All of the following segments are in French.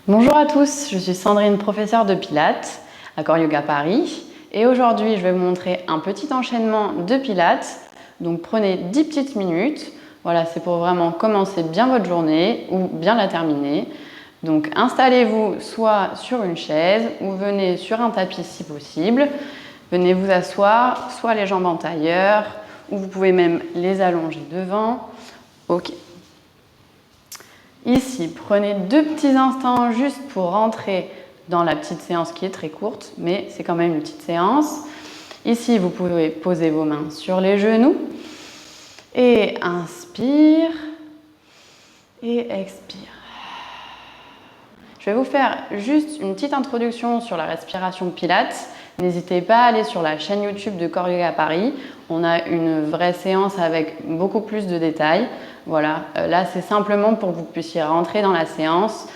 Bonjour à tous, je suis Sandrine, professeure de Pilates à Core Yoga Paris. Et aujourd'hui, je vais vous montrer un petit enchaînement de Pilates. Donc prenez 10 petites minutes. Voilà, c'est pour vraiment commencer bien votre journée ou bien la terminer. Donc installez-vous soit sur une chaise ou venez sur un tapis si possible. Venez vous asseoir, soit les jambes en tailleur, ou vous pouvez même les allonger devant. Ok. Ici, prenez 2 petits instants juste pour rentrer dans la petite séance qui est très courte, mais c'est quand même une petite séance. Ici, vous pouvez poser vos mains sur les genoux et inspire et expire. Je vais vous faire juste une petite introduction sur la respiration Pilates. N'hésitez pas à aller sur la chaîne YouTube de Core Yoga Paris. On a une vraie séance avec beaucoup plus de détails. Voilà, là c'est simplement pour que vous puissiez rentrer dans la séance,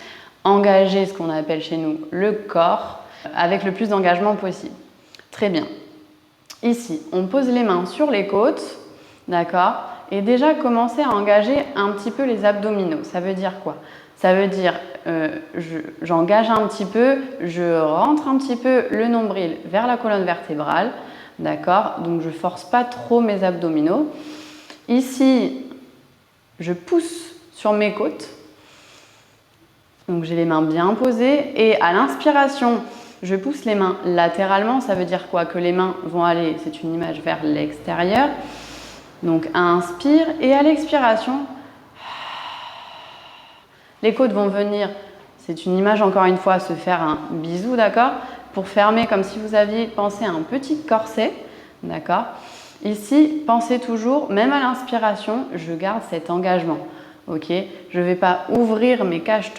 engager ce qu'on appelle chez nous le corps avec le plus d'engagement possible. Très bien. Ici, on pose les mains sur les côtes, d'accord? Et déjà commencer à engager un petit peu les abdominaux. Ça veut dire quoi? Ça veut dire j'engage un petit peu, je rentre un petit peu le nombril vers la colonne vertébrale, d'accord? Donc je ne force pas trop mes abdominaux. Ici, je pousse sur mes côtes. Donc j'ai les mains bien posées et à l'inspiration, je pousse les mains latéralement. Ça veut dire quoi? Que les mains vont aller, c'est une image vers l'extérieur. Donc inspire et à l'expiration, les côtes vont venir, c'est une image encore une fois, se faire un bisou, d'accord? Pour fermer comme si vous aviez pensé à un petit corset, d'accord? Ici, pensez toujours, même à l'inspiration, je garde cet engagement, ok? Je ne vais pas ouvrir ma cage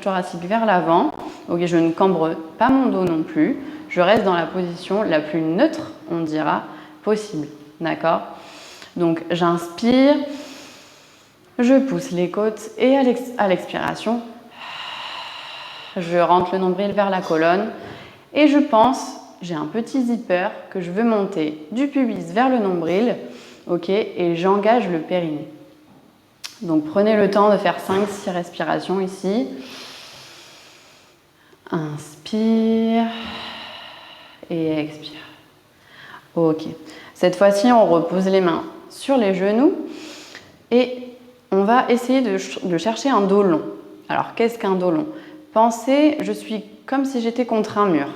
thoracique vers l'avant, ok? Je ne cambre pas mon dos non plus, je reste dans la position la plus neutre, on dira, possible, d'accord? Donc j'inspire, je pousse les côtes et à l'expiration, je rentre le nombril vers la colonne et je pense, j'ai un petit zipper que je veux monter du pubis vers le nombril, ok, et j'engage le périnée. Donc prenez le temps de faire 5-6 respirations ici. Inspire et expire. Ok. Cette fois-ci, on repose les mains sur les genoux et on va essayer de chercher un dos long. Alors, qu'est-ce qu'un dos long? Pensez, je suis comme si j'étais contre un mur,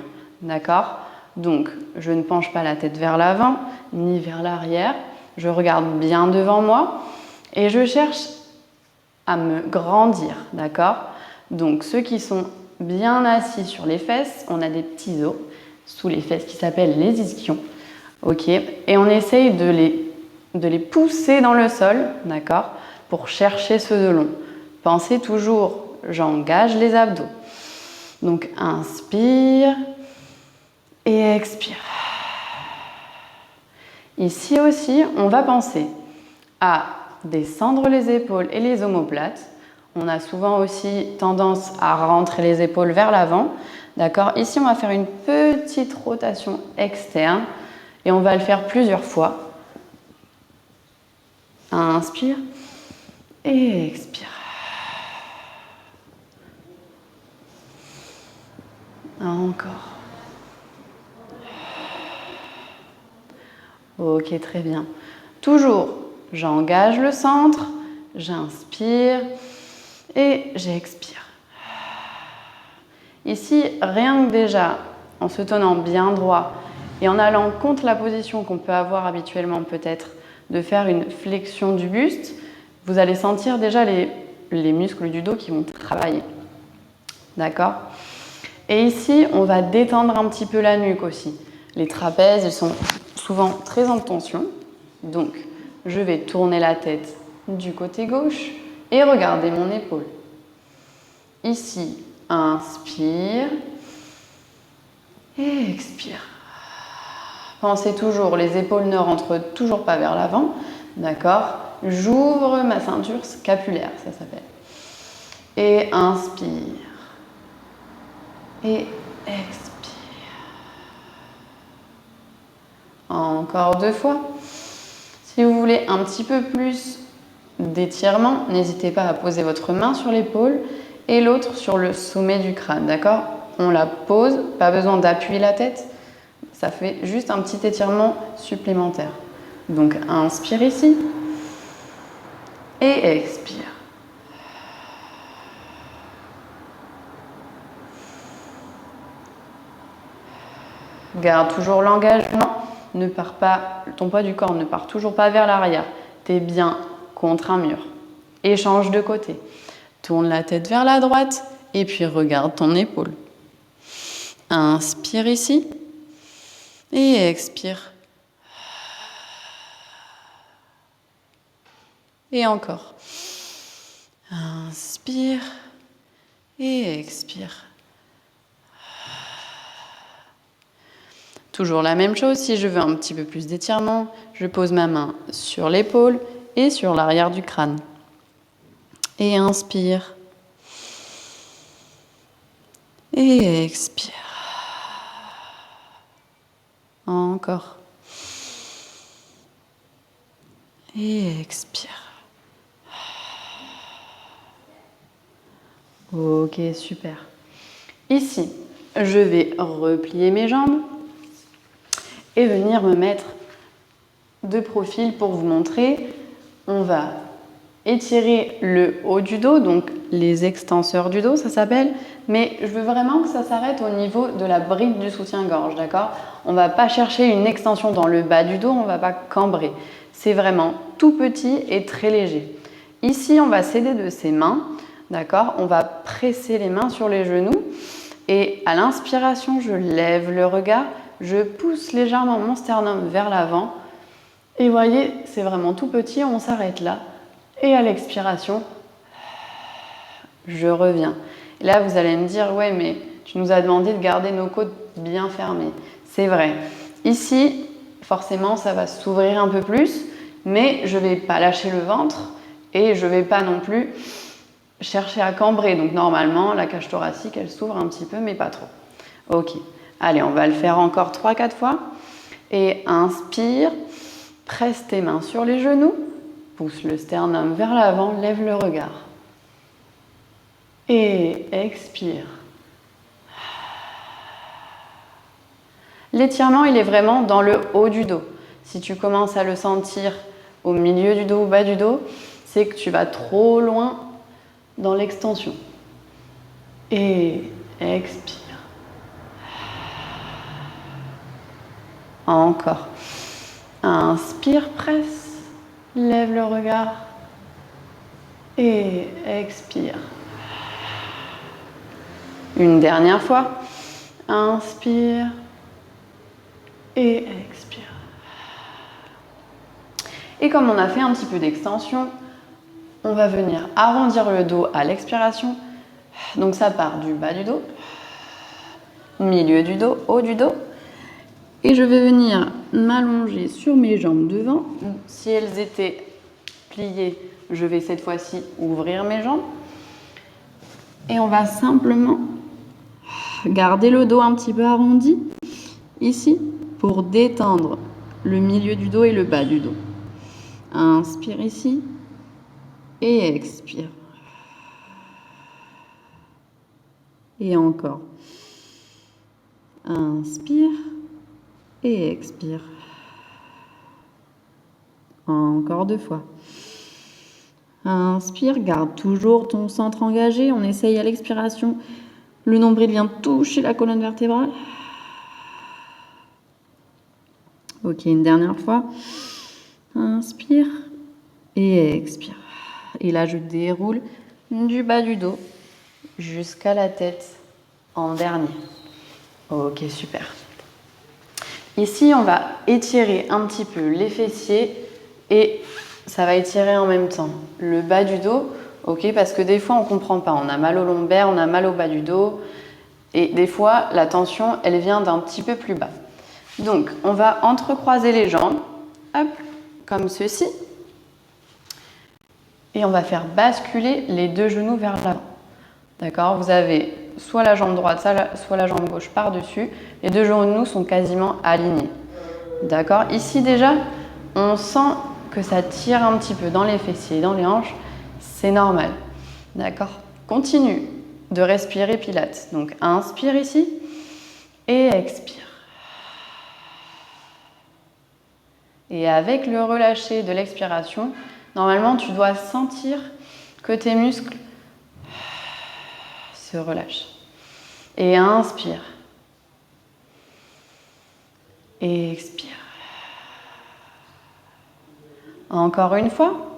d'accord? Donc, je ne penche pas la tête vers l'avant ni vers l'arrière. Je regarde bien devant moi et je cherche à me grandir, d'accord? Donc, ceux qui sont bien assis sur les fesses, on a des petits os sous les fesses qui s'appellent les ischions, ok? Et on essaye de les pousser dans le sol, d'accord? Pour chercher ce dos long. Pensez toujours, j'engage les abdos. Donc inspire et expire. Ici aussi, on va penser à descendre les épaules et les omoplates. On a souvent aussi tendance à rentrer les épaules vers l'avant. D'accord? Ici, on va faire une petite rotation externe et on va le faire plusieurs fois. Inspire et expire. Encore. Ok, très bien. Toujours, j'engage le centre, j'inspire et j'expire. Ici, rien que déjà, en se tenant bien droit et en allant contre la position qu'on peut avoir habituellement peut-être, de faire une flexion du buste, vous allez sentir déjà les muscles du dos qui vont travailler. D'accord? Et ici, on va détendre un petit peu la nuque aussi. Les trapèzes, ils sont souvent très en tension. Donc, je vais tourner la tête du côté gauche et regarder mon épaule. Ici, inspire et expire. Pensez toujours, les épaules ne rentrent toujours pas vers l'avant. D'accord? J'ouvre ma ceinture scapulaire, ça s'appelle. Et inspire. Et expire. Encore 2 fois. Si vous voulez un petit peu plus d'étirement, n'hésitez pas à poser votre main sur l'épaule et l'autre sur le sommet du crâne, d'accord? On la pose, pas besoin d'appuyer la tête, ça fait juste un petit étirement supplémentaire. Donc inspire ici et expire. Garde toujours l'engagement, ne pars pas, ton poids du corps ne part toujours pas vers l'arrière. Tu es bien contre un mur. Et change de côté. Tourne la tête vers la droite et puis regarde ton épaule. Inspire ici et expire. Et encore. Inspire et expire. Toujours la même chose, si je veux un petit peu plus d'étirement, je pose ma main sur l'épaule et sur l'arrière du crâne. Et inspire. Et expire. Encore. Et expire. Ok, super. Ici, je vais replier mes jambes et venir me mettre de profil pour vous montrer. On va étirer le haut du dos, donc les extenseurs du dos, ça s'appelle. Mais je veux vraiment que ça s'arrête au niveau de la bride du soutien-gorge, d'accord? On ne va pas chercher une extension dans le bas du dos, on ne va pas cambrer. C'est vraiment tout petit et très léger. Ici, on va s'aider de ses mains, d'accord? On va presser les mains sur les genoux. Et à l'inspiration, je lève le regard, je pousse légèrement mon sternum vers l'avant. Et vous voyez, c'est vraiment tout petit, on s'arrête là. Et à l'expiration, je reviens. Et là, vous allez me dire, ouais, mais tu nous as demandé de garder nos côtes bien fermées. C'est vrai. Ici, forcément, ça va s'ouvrir un peu plus, mais je ne vais pas lâcher le ventre et je ne vais pas non plus chercher à cambrer. Donc normalement, la cage thoracique, elle s'ouvre un petit peu, mais pas trop. Ok. Allez, on va le faire encore 3-4 fois. Et inspire, presse tes mains sur les genoux, pousse le sternum vers l'avant, lève le regard. Et expire. L'étirement, il est vraiment dans le haut du dos. Si tu commences à le sentir au milieu du dos ou bas du dos, c'est que tu vas trop loin dans l'extension. Et expire. Encore. Inspire, presse, lève le regard et expire. Une dernière fois. Inspire et expire. Et comme on a fait un petit peu d'extension, on va venir arrondir le dos à l'expiration. Donc ça part du bas du dos, milieu du dos, haut du dos. Et je vais venir m'allonger sur mes jambes devant. Si elles étaient pliées, je vais cette fois-ci ouvrir mes jambes. Et on va simplement garder le dos un petit peu arrondi ici pour détendre le milieu du dos et le bas du dos. Inspire ici et expire. Et encore. Inspire et expire. Encore 2 fois. Inspire, garde toujours ton centre engagé. On essaye à l'expiration. Le nombril vient toucher la colonne vertébrale. Ok, une dernière fois. Inspire et expire. Et là, je déroule du bas du dos jusqu'à la tête en dernier. Ok, super. Ici, on va étirer un petit peu les fessiers et ça va étirer en même temps le bas du dos, ok, parce que des fois, on ne comprend pas. On a mal au lombaire, on a mal au bas du dos et des fois, la tension, elle vient d'un petit peu plus bas. Donc, on va entrecroiser les jambes, hop, comme ceci. Et on va faire basculer les 2 genoux vers l'avant. D'accord? Vous avez soit la jambe droite, soit la jambe gauche par-dessus. Les 2 genoux sont quasiment alignés. D'accord? Ici déjà, on sent que ça tire un petit peu dans les fessiers, dans les hanches. C'est normal. D'accord? continue de respirer Pilates. Donc, inspire ici et expire. Et avec le relâcher de l'expiration, normalement, tu dois sentir que tes muscles se relâchent. Et inspire. Et expire. Encore une fois.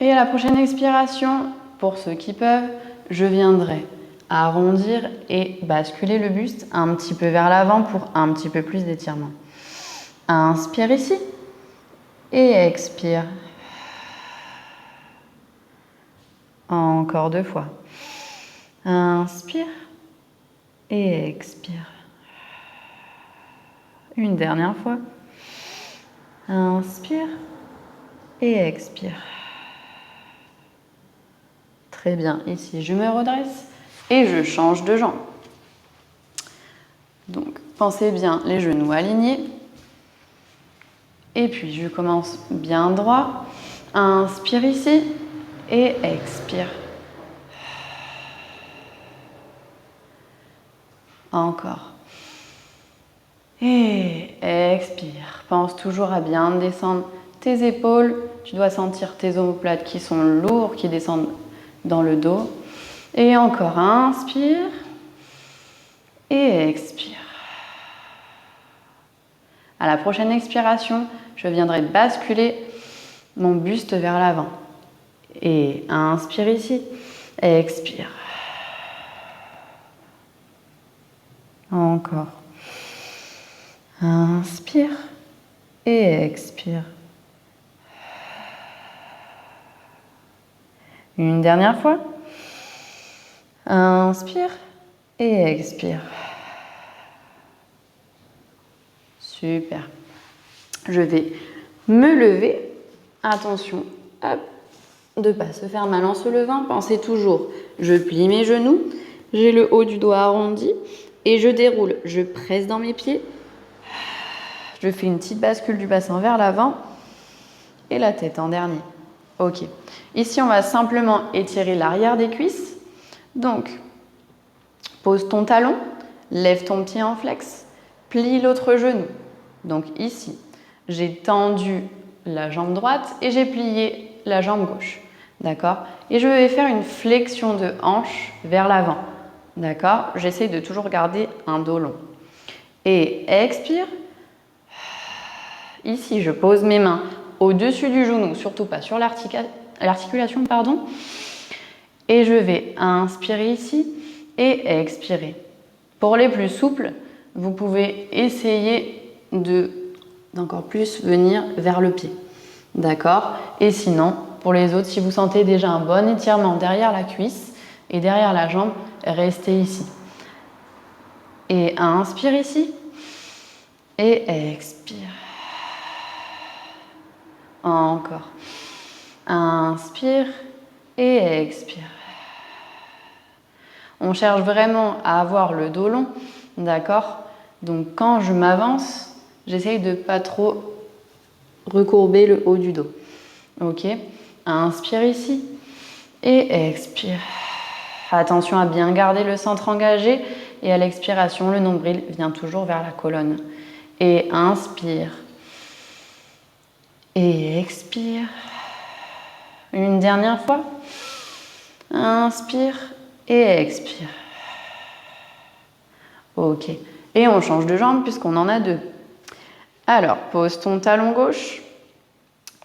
Et à la prochaine expiration, pour ceux qui peuvent, je viendrai arrondir et basculer le buste un petit peu vers l'avant pour un petit peu plus d'étirement. Inspire ici et expire. Encore 2 fois. Inspire et expire. Une dernière fois. Inspire et expire. Très bien. Ici, je me redresse et je change de jambe. Donc, pensez bien les genoux alignés. Et puis, je commence bien droit. Inspire ici et expire. Encore. Et expire. Pense toujours à bien descendre tes épaules. Tu dois sentir tes omoplates qui sont lourds, qui descendent dans le dos. Et encore, inspire. Et expire. À la prochaine expiration, je viendrai basculer mon buste vers l'avant. Et inspire ici. Expire. Encore. Inspire et expire. Une dernière fois. Inspire et expire. Super. Je vais me lever. Attention, hop, de ne pas se faire mal en se levant. Pensez toujours, je plie mes genoux, j'ai le haut du dos arrondi et je déroule. Je presse dans mes pieds. Je fais une petite bascule du bassin vers l'avant et la tête en dernier. Ok. Ici, on va simplement étirer l'arrière des cuisses. Donc, pose ton talon, lève ton pied en flex, plie l'autre genou. Donc ici, j'ai tendu la jambe droite et j'ai plié la jambe gauche. D'accord? Et je vais faire une flexion de hanche vers l'avant. D'accord? J'essaie de toujours garder un dos long. Et expire. Ici, je pose mes mains au-dessus du genou, surtout pas sur l'articulation, pardon. Et je vais inspirer ici et expirer. Pour les plus souples, vous pouvez essayer d'encore plus venir vers le pied. D'accord? Et sinon, pour les autres, si vous sentez déjà un bon étirement derrière la cuisse et derrière la jambe, restez ici. Et inspire ici et expire. Encore. Inspire et expire. On cherche vraiment à avoir le dos long, d'accord? Donc quand je m'avance, j'essaye de pas trop recourber le haut du dos. Ok? Inspire ici et expire. Attention à bien garder le centre engagé et à l'expiration, le nombril vient toujours vers la colonne. Et inspire. Et expire. Une dernière fois. Inspire et expire. Ok. Et on change de jambe puisqu'on en a 2. Alors, pose ton talon gauche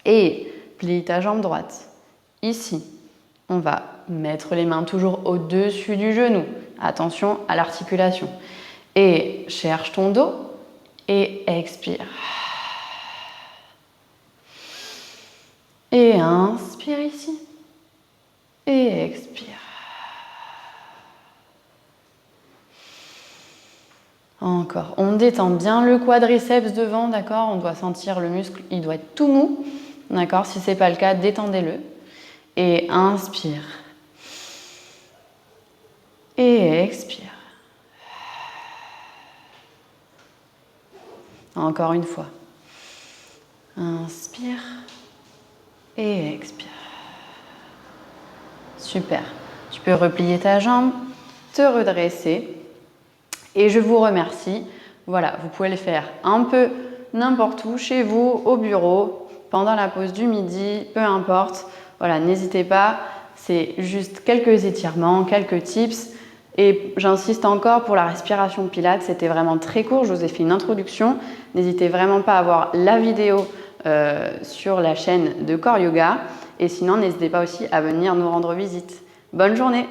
et plie ta jambe droite. Ici, on va mettre les mains toujours au-dessus du genou. Attention à l'articulation. Et cherche ton dos et expire. Et inspire ici. Et expire. Encore. On détend bien le quadriceps devant, d'accord? On doit sentir le muscle, il doit être tout mou. D'accord? Si ce n'est pas le cas, détendez-le. Et inspire. Et expire. Encore une fois. Inspire. Et expire. Super. Tu peux replier ta jambe, te redresser. Et je vous remercie. Voilà, vous pouvez le faire un peu n'importe où, chez vous, au bureau, pendant la pause du midi, peu importe. Voilà, n'hésitez pas. C'est juste quelques étirements, quelques tips. Et j'insiste encore pour la respiration Pilates, c'était vraiment très court. Je vous ai fait une introduction. N'hésitez vraiment pas à voir la vidéo sur la chaîne de Core Yoga. Et sinon, n'hésitez pas aussi à venir nous rendre visite. Bonne journée!